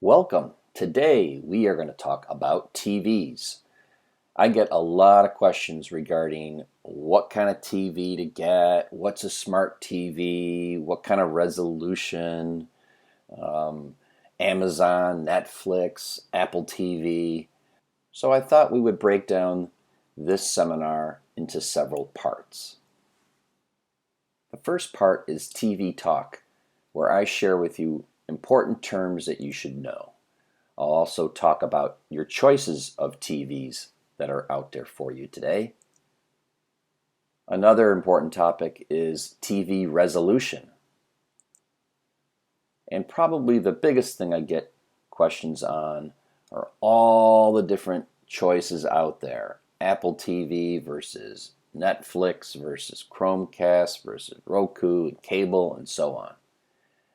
Welcome. Today we are going to talk about TVs. I get a lot of questions regarding what kind of TV to get, what's a smart TV, what kind of resolution, um, Amazon, Netflix, Apple TV. So I thought we would break down this seminar into several parts. The first part is TV Talk, where I share with you important terms that you should know. I'll also talk about your choices of TVs that are out there for you today. Another important topic is TV resolution. And probably the biggest thing I get questions on are all the different choices out there. Apple TV versus Netflix versus Chromecast versus Roku and cable and so on.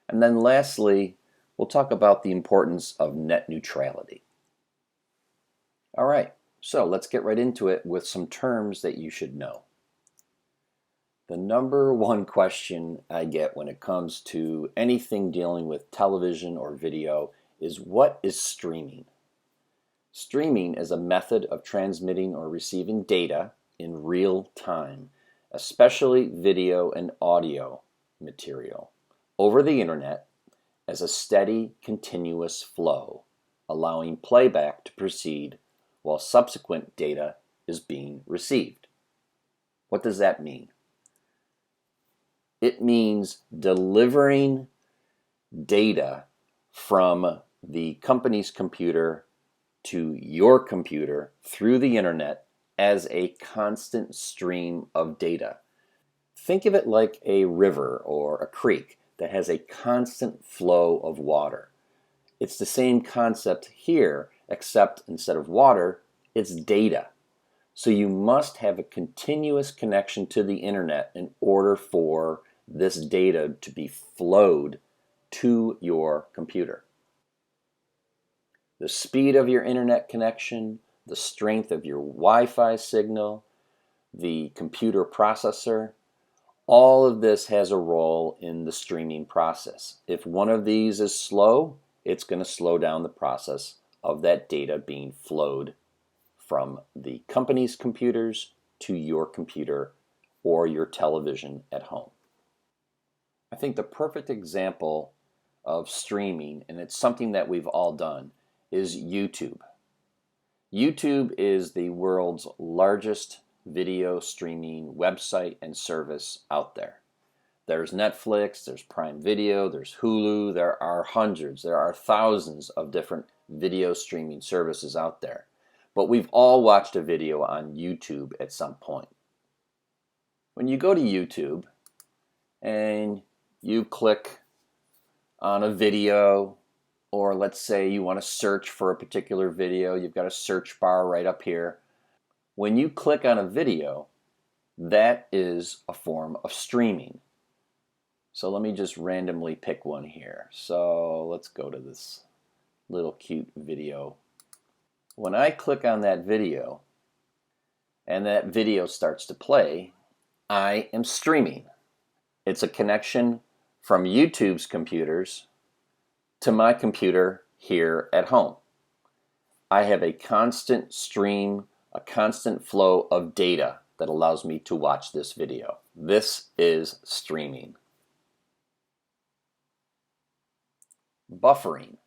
And then lastly, we'll talk about the importance of net neutrality. All right, so let's get right into it with some terms that you should know. The number one question I get when it comes to anything dealing with television or video is, what is streaming? Streaming is a method of transmitting or receiving data in real time, especially video and audio material, over the internet as a steady, continuous flow, allowing playback to proceed while subsequent data is being received. What does that mean? It means delivering data from the company's computer to your computer through the internet as a constant stream of data. Think of it like a river or a creek that has a constant flow of water. It's the same concept here, except instead of water, it's data. So you must have a continuous connection to the internet in order for this data to be flowed to your computer. The speed of your internet connection, the strength of your Wi-Fi signal, the computer processor, all of this has a role in the streaming process. If one of these is slow, it's going to slow down the process of that data being flowed from the company's computers to your computer or your television at home. I think the perfect example of streaming, and it's something that we've all done, is YouTube. YouTube is the world's largest video streaming website and service out there. There's Netflix, there's Prime Video, there's Hulu, there are hundreds, there are thousands of different video streaming services out there. But we've all watched a video on YouTube at some point. When you go to YouTube and you click on a video, or let's say you want to search for a particular video, you've got a search bar right up here. When you click on a video, that is a form of streaming. So let me just randomly pick one here. So let's go to this little cute video. When I click on that video and that video starts to play, I am streaming. It's a connection from YouTube's computers to my computer here at home. I have a constant stream, a constant flow of data that allows me to watch this video. This is streaming. Buffering.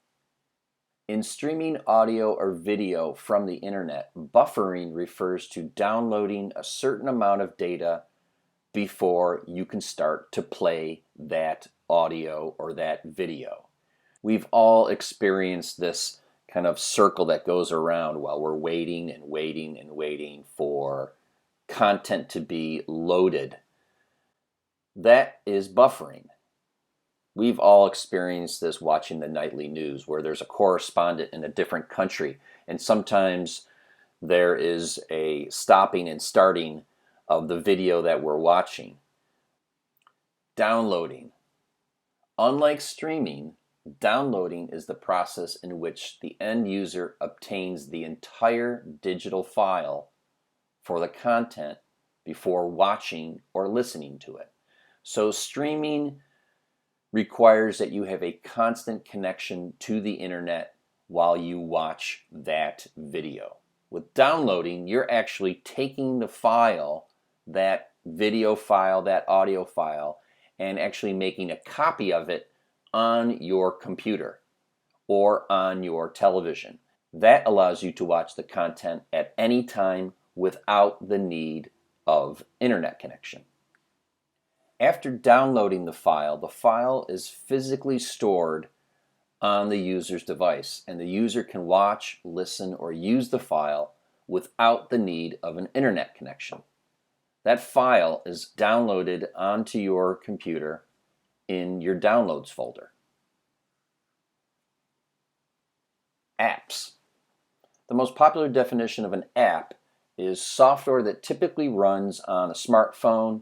In streaming audio or video from the internet, buffering refers to downloading a certain amount of data before you can start to play that audio or that video. We've all experienced this kind of circle that goes around while we're waiting and waiting and waiting for content to be loaded. That is buffering. We've all experienced this watching the nightly news, where there's a correspondent in a different country, and sometimes there is a stopping and starting of the video that we're watching. Downloading. Unlike streaming, downloading is the process in which the end user obtains the entire digital file for the content before watching or listening to it. So streaming requires that you have a constant connection to the internet while you watch that video. With downloading, you're actually taking the file, that video file, that audio file, and actually making a copy of it on your computer or on your television. That allows you to watch the content at any time without the need of internet connection. After downloading the file is physically stored on the user's device, and the user can watch, listen, or use the file without the need of an internet connection. That file is downloaded onto your computer in your downloads folder. Apps. The most popular definition of an app is software that typically runs on a smartphone,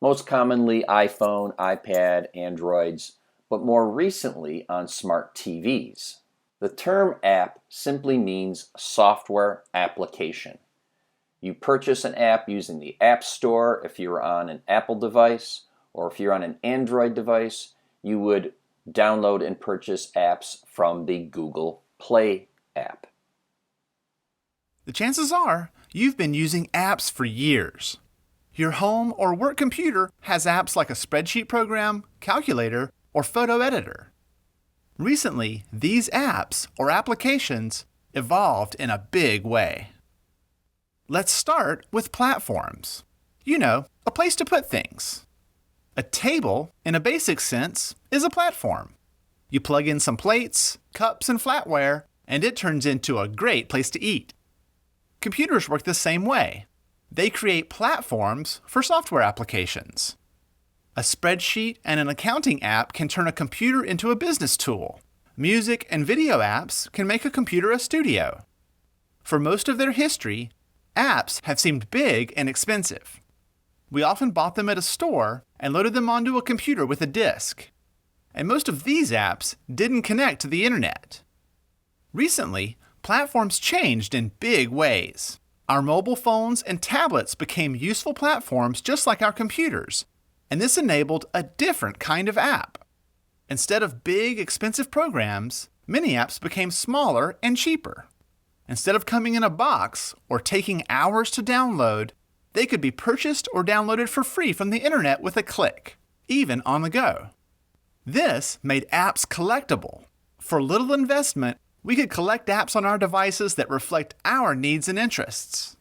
most commonly iPhone, iPad, Androids, but more recently on smart TVs. The term app simply means software application. You purchase an app using the App Store if you're on an Apple device, or if you're on an Android device, you would download and purchase apps from the Google Play app. The chances are you've been using apps for years. Your home or work computer has apps like a spreadsheet program, calculator, or photo editor. Recently, these apps or applications evolved in a big way. Let's start with platforms. You know, a place to put things. A table, in a basic sense, is a platform. You plug in some plates, cups, and flatware, and it turns into a great place to eat. Computers work the same way. They create platforms for software applications. A spreadsheet and an accounting app can turn a computer into a business tool. Music and video apps can make a computer a studio. For most of their history, apps have seemed big and expensive. We often bought them at a store and loaded them onto a computer with a disk. And most of these apps didn't connect to the internet. Recently, platforms changed in big ways. Our mobile phones and tablets became useful platforms just like our computers, and this enabled a different kind of app. Instead of big, expensive programs, many apps became smaller and cheaper. Instead of coming in a box or taking hours to download, they could be purchased or downloaded for free from the internet with a click, even on the go. This made apps collectible. For little investment, we could collect apps on our devices that reflect our needs and interests.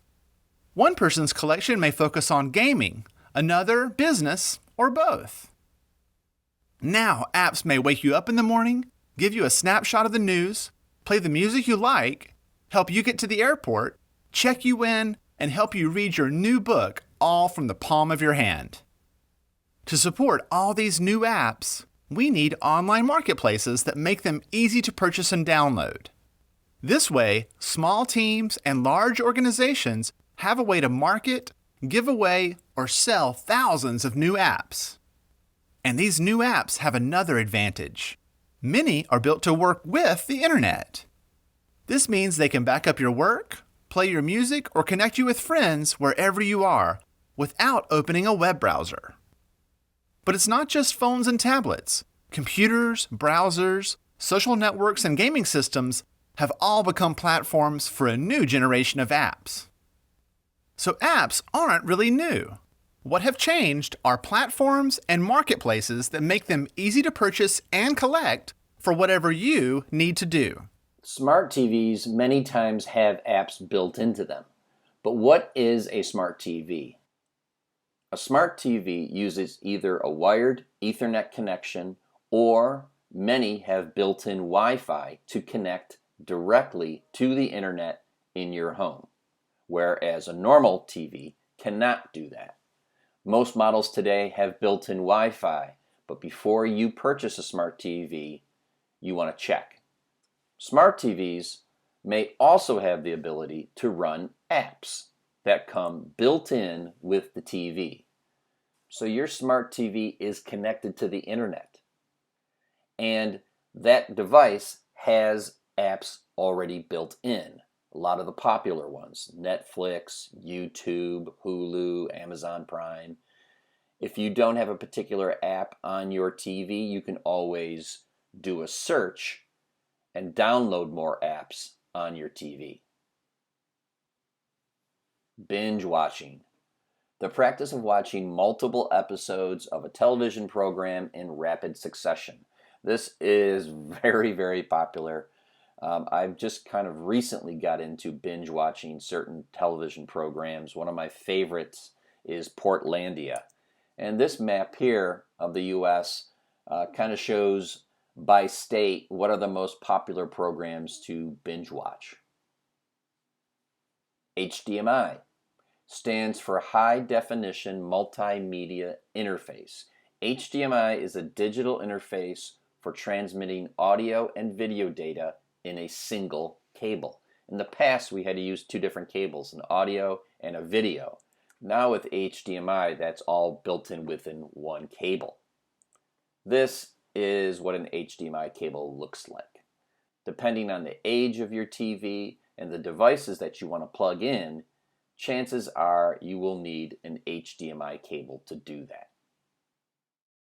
One person's collection may focus on gaming, another business, or both. Now, apps may wake you up in the morning, give you a snapshot of the news, play the music you like, help you get to the airport, check you in, and help you read your new book, all from the palm of your hand. To support all these new apps, we need online marketplaces that make them easy to purchase and download. This way, small teams and large organizations have a way to market, give away, or sell thousands of new apps. And these new apps have another advantage. Many are built to work with the internet. This means they can back up your work, play your music, or connect you with friends wherever you are without opening a web browser. But it's not just phones and tablets. Computers, browsers, social networks, and gaming systems have all become platforms for a new generation of apps. So apps aren't really new. What have changed are platforms and marketplaces that make them easy to purchase and collect for whatever you need to do. Smart TVs many times have apps built into them. But what is a smart TV? A smart TV uses either a wired Ethernet connection, or many have built-in Wi-Fi to connect directly to the internet in your home, whereas a normal TV cannot do that. Most models today have built-in Wi-Fi, but before you purchase a smart TV, you want to check. Smart TVs may also have the ability to run apps that come built in with the TV. So your smart TV is connected to the internet, and that device has apps already built in. A lot of the popular ones: Netflix, YouTube, Hulu, Amazon Prime. If you don't have a particular app on your TV, you can always do a search and download more apps on your TV. Binge watching. The practice of watching multiple episodes of a television program in rapid succession. This is very, very popular. I've just kind of recently got into binge watching certain television programs. One of my favorites is Portlandia. And this map here of the U.S. Kind of shows by state what are the most popular programs to binge watch. HDMI stands for High Definition Multimedia Interface. HDMI is a digital interface for transmitting audio and video data in a single cable. In the past, we had to use two different cables, an audio and a video. Now with HDMI, that's all built in within one cable. This is what an HDMI cable looks like. Depending on the age of your TV and the devices that you want to plug in, chances are you will need an HDMI cable to do that.